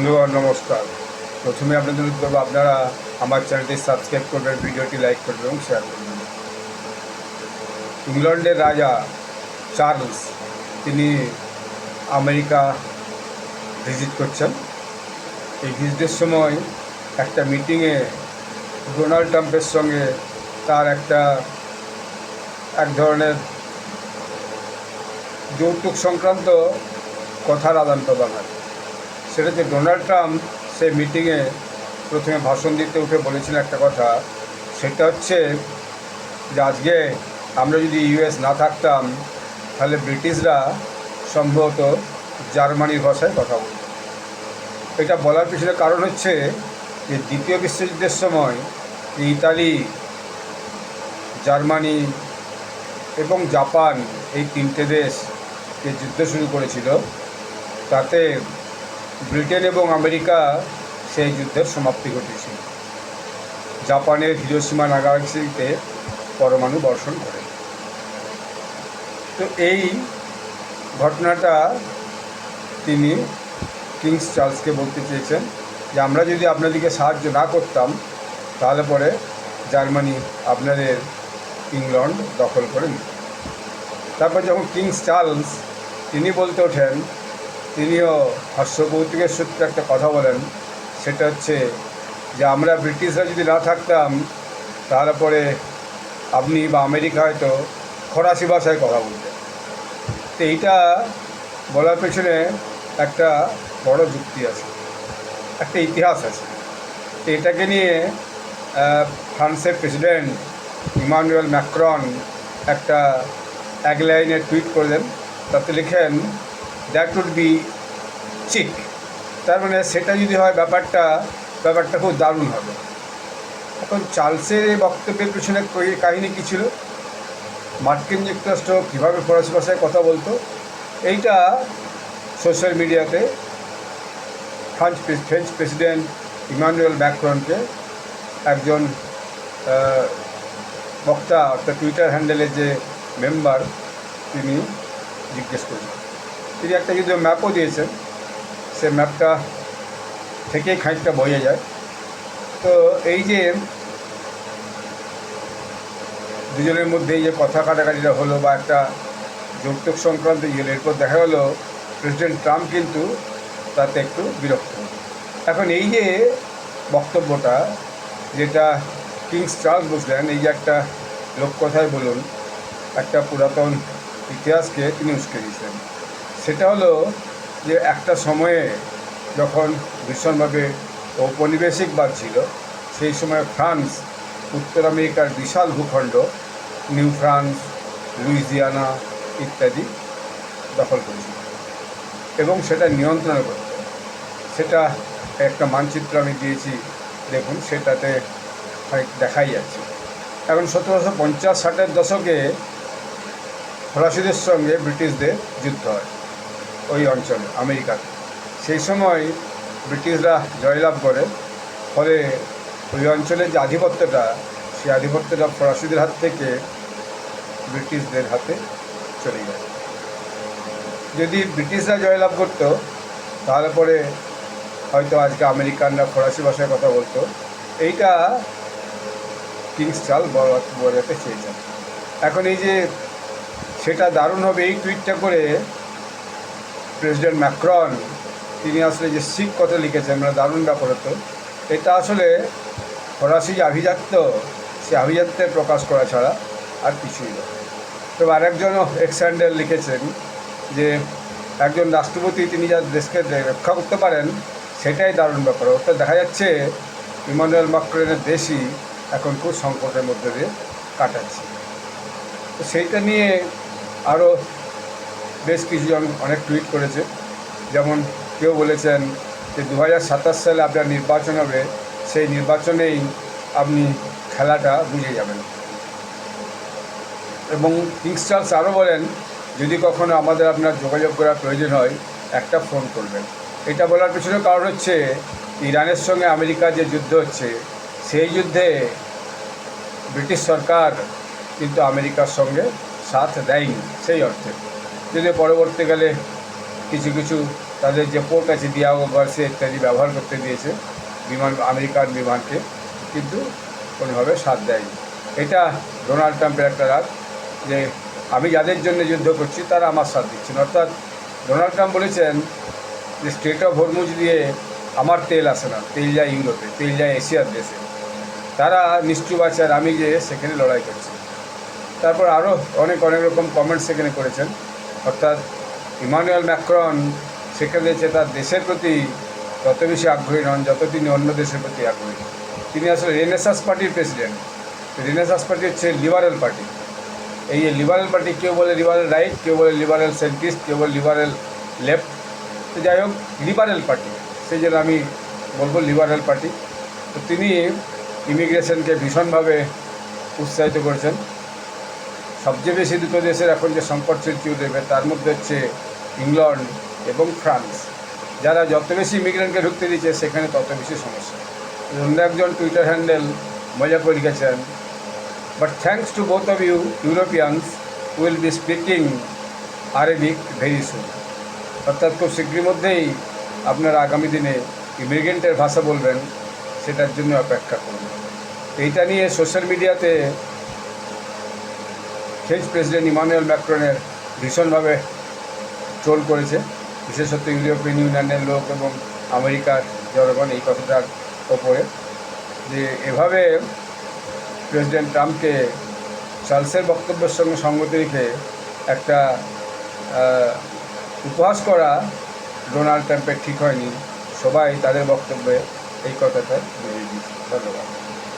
বন্ধুগণ নমস্কার। প্রথমে আপনাদের অনুরোধ করবো আপনারা আমার চ্যানেলটি সাবস্ক্রাইব করবেন, ভিডিওটি লাইক করবেন এবং শেয়ার করবেন। ইংল্যান্ডের রাজা চার্লস তিনি আমেরিকা ভিজিট করছেন। এই ভিজিটের সময় একটা মিটিংয়ে ডোনাল্ড ট্রাম্পের সঙ্গে তার এক ধরনের যৌতুক সংক্রান্ত কথার আদান প্রদান হয়। সেটা যে ডোনাল্ড ট্রাম্প সেই মিটিংয়ে প্রথমে ভাষণ দিতে উঠে বলেছিলেন একটা কথা, সেটা হচ্ছে যে আজকে আমরা যদি ইউএস না থাকতাম তাহলে ব্রিটিশরা সম্ভবত জার্মানির ভাষায় কথা বলত। এটা বলার পিছনে কারণ হচ্ছে যে দ্বিতীয় বিশ্বযুদ্ধের সময় ইতালি, জার্মানি এবং জাপান এই তিনটে দেশ যে যুদ্ধ শুরু করেছিল, তাতে ব্রিটেন এবং আমেরিকা সেই যুদ্ধের সমাপ্তি ঘটিয়েছিল। জাপানের হিরোশিমা নাগাসাকিতে পরমাণু বর্ষণ করে। তো এই ঘটনাটা তিনি কিংস চার্লসকে বলতে চেয়েছেন যে আমরা যদি আপনাদেরকে সাহায্য না করতাম তাহলে পরে জার্মানি আপনাদের ইংল্যান্ড দখল করে নিত। তারপর যখন কিংস চার্লস তিনি বলতে ওঠেন, তিনিও হাস্যকৌতুকের সূত্রে একটা কথা বলেন, সেটা হচ্ছে যে আমরা ব্রিটিশরা যদি না থাকতাম তাহলে পরে আপনি বা আমেরিকা হয়তো ফরাসি ভাষায় কথা বলতেন। তো এইটা বলার পেছনে একটা বড় যুক্তি আছে, একটা ইতিহাস আছে। তো এটাকে নিয়ে ফ্রান্সের প্রেসিডেন্ট ইমানুয়েল ম্যাক্রন এক লাইনে টুইট করলেন, তাতে লিখেন দ্যাট উড বি চিক। তার মানে সেটা যদি হয় ব্যাপারটা খুব দারুণ হবে। এখন চার্লসের এই বক্তব্যের পিছনে কাহিনী কী ছিল, মার্কিন যুক্তরাষ্ট্র কীভাবে ফরাসি ভাষায় কথা বলতো, এইটা সোশ্যাল মিডিয়াতে ফ্রেঞ্চ প্রেসিডেন্ট ইমানুয়েল ম্যাক্রনকে একজন বক্তা অর্থাৎ টুইটার হ্যান্ডেলের যে মেম্বার তিনি জিজ্ঞেস করেছেন। তিনি একটা যদি ম্যাপও দিয়েছেন, সে ম্যাপটা থেকেই খানিকটা বোঝা যায়। তো এই যে দুজনের মধ্যে এই যে কথা কাটাকাটিটা হলো বা একটা যৌতুক সংক্রান্ত এরপর দেখা গেলো প্রেসিডেন্ট ট্রাম্প কিন্তু তাতে একটু বিরক্ত। এখন এই যে বক্তব্যটা যেটা কিংস চার্লস বুঝলেন, এই যে একটা লোককথায় বলুন একটা পুরাতন ইতিহাসকে তিনি উস্কে দিয়েছেন, সেটা হলো যে একটা সময়ে যখন ভীষণভাবে ঔপনিবেশিকবাদ ছিল, সেই সময় ফ্রান্স উত্তর আমেরিকার বিশাল ভূখণ্ড নিউ ফ্রান্স, লুইজিয়ানা ইত্যাদি দখল করেছিল এবং সেটা নিয়ন্ত্রণ করত। সেটা একটা মানচিত্র আমি দিয়েছি, দেখুন, সেটাতে দেখাই যাচ্ছে। এখন 1750-60-এর দশকে ফরাসিদের সঙ্গে ব্রিটিশদের যুদ্ধ হয় ওই অঞ্চলে আমেরিকাতে। সেই সময় ব্রিটিশরা জয়লাভ করে, ফলে ওই অঞ্চলের যে আধিপত্যটা, সেই আধিপত্যটা ফরাসিদের হাত থেকে ব্রিটিশদের হাতে চলে যায়। যদি ব্রিটিশরা জয়লাভ করত তাহলে পরে হয়তো আজকে আমেরিকানরা ফরাসি ভাষায় কথা বলতো। এইটা কিংস চার্লস বোঝাতে চেয়েছেন। এখন এই যে সেটা দারুণ হবে, এই টুইটটা করে প্রেসিডেন্ট ম্যাক্রন তিনি আসলে যে শিখ কথা লিখেছেন, মানে দারুণ ব্যাপার হতো। এটা আসলে ফরাসি যে আভিজাত্য, সে আভিজাত্যের প্রকাশ করা ছাড়া আর কিছুই নয়। তবে আরেকজনও এক্সান্ডার লিখেছেন যে একজন রাষ্ট্রপতি তিনি যা দেশকে রক্ষা করতে পারেন সেটাই দারুণ ব্যাপার। অর্থাৎ দেখা যাচ্ছে ইমানুয়েল ম্যাক্রনের দেশই এখন খুব সংকটের মধ্যে দিয়ে কাটাচ্ছে। তো সেইটা নিয়ে আরও বেশ কিছুজন অনেক টুইট করেছে। যেমন কেউ বলেছেন যে 2027 সালে আপনার নির্বাচন হবে, সেই নির্বাচনেই আপনি খেলাটা বুঝে যাবেন। এবং কিংস চার্লস আরও বলেন, যদি কখনো আমাদের আপনার যোগাযোগ করার প্রয়োজন হয় একটা ফোন করবেন। এটা বলার পিছনে কারণ হচ্ছে ইরানের সঙ্গে আমেরিকার যে যুদ্ধ হচ্ছে, সেই যুদ্ধে ব্রিটিশ সরকার কিন্তু আমেরিকার সঙ্গে সাথ দেয়নি সেই অর্থে, যদি পরবর্তীকালে কিছু তাদের যে পোর্ট আছে দিয়াগো গার্সিয়া ইত্যাদি ব্যবহার করতে দিয়েছে আমেরিকান বিমানকে, কিন্তু কোনোভাবে সাথ দেয়নি। এটা ডোনাল্ড ট্রাম্পের একটা রাগ, যে আমি যাদের জন্য যুদ্ধ করছি তারা আমার সাথ দিচ্ছেন। অর্থাৎ ডোনাল্ড ট্রাম্প বলেছেন যে স্ট্রেট অফ হরমুজ দিয়ে আমার তেল আসে না, তেল যায় ইউরোপে, তেল যায় এশিয়ার দেশে, তারা নিশ্চুপ আছে আর আমি যে সেখানে লড়াই করছি। তারপর আরও অনেক রকম কমেন্টস সেখানে করেছেন। অর্থাৎ ইমানুয়েল ম্যাক্রন সেখানে যে তার দেশের প্রতি তত বেশি আগ্রহী নন যত তিনি অন্য দেশের প্রতি আগ্রহী। তিনি আসলে রেনেসাস পার্টির প্রেসিডেন্ট। রেনেসাস পার্টি হচ্ছে লিবারেল পার্টি। এই যে লিবারেল পার্টি, কেউ বলে লিবারেল রাইট, কেউ বলে লিবারেল সেন্ট্রিস্ট, কেউ বলে লিবারেল লেফট, তো যাই হোক লিবারেল পার্টি, সেই জন্য আমি বলবো লিবারেল পার্টি। তো তিনি ইমিগ্রেশনকে ভীষণভাবে উৎসাহিত করেছেন। সবচেয়ে বেশি দুটো দেশের এখন যে সংকট সৃষ্টি দেবে তার মধ্যে হচ্ছে ইংল্যান্ড এবং ফ্রান্স। যারা যত বেশি ইমিগ্রেন্টকে ঢুকতে দিচ্ছে সেখানে তত বেশি সমস্যা। অন্য একজন টুইটার হ্যান্ডেল মজা করে লিখেছেন, but thanks to both of you Europeans will be speaking Arabic very soon. অর্থাৎ খুব শীঘ্রই মধ্যেই আপনারা আগামী দিনে ইমিগ্রেন্টের ভাষা বলবেন, সেটার জন্য অপেক্ষা করুন। এইটা নিয়ে সোশ্যাল মিডিয়াতে ফ্রেঞ্চ প্রেসিডেন্ট ইমানুয়েল ম্যাক্রনের ভীষণভাবে ট্রোল করেছে, বিশেষত ইউরোপিয়ান ইউনিয়নের লোক এবং আমেরিকার জনগণ এই কথাটার ওপরে, যে এভাবে প্রেসিডেন্ট ট্রাম্পকে চার্লসের বক্তব্যের সঙ্গে সঙ্গতি রেখে একটা উপহাস করা ডোনাল্ড ট্রাম্পের ঠিক হয়নি। সবাই তাদের বক্তব্যে এই কথাটা বুঝিয়ে দিয়েছে। ধন্যবাদ।